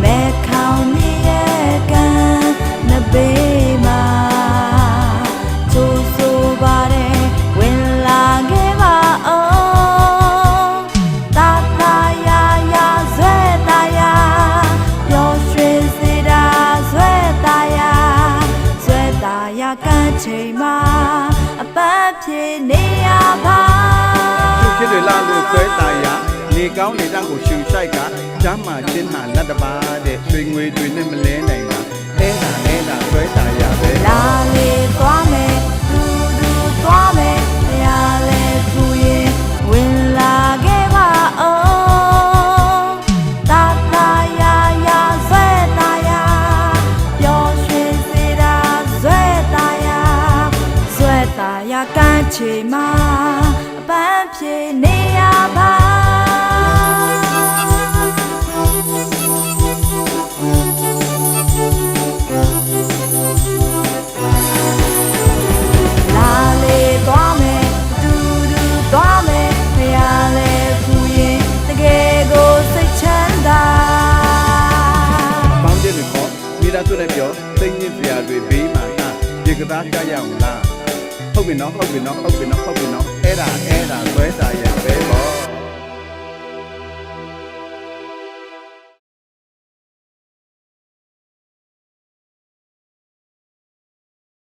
မဲခေါင်မြရဲ့ကန်နဘေးမှာကျိုးဆိုပါတယ်ဝင်လာခဲ့ပါအောင်တာတာယာယာဆွဲတာယာပျော်ရွှင်စေတာဆွဲတာယာဆွဲတာယာကန်းချိန်မှာအပန်းဖြေနေရပါသူဖြစ်တွေလာလို့ဆွဲတာယာနေကောင်းနေတဲ့ကိုရှူဆိုင်ကကျမ်းမာခြင်းဟာလက်တပါတဲ့ရွှေငွေတွေနဲ့မလဲနိုင်တာအဲဒါဆွဲတာယာပဲလာလေသွားမယ်သူသွားမယ်တရားလဲသူရင်ဝင်လာခဲ့ပါအောင်တာတာယာယာဆွဲတာယာပျော်ရွှင်စေတာဆွဲတာယာဆွဲတာယာကန်းချေမှာအပန်းဖြေနေရပါဆိုတဲ့ပြောသိငင်းစရာတွေဘေးမှာဒီကစားကြရအောင်လားဟုတ်ပြီနော်အဲ့ဒါဆွဲတာရ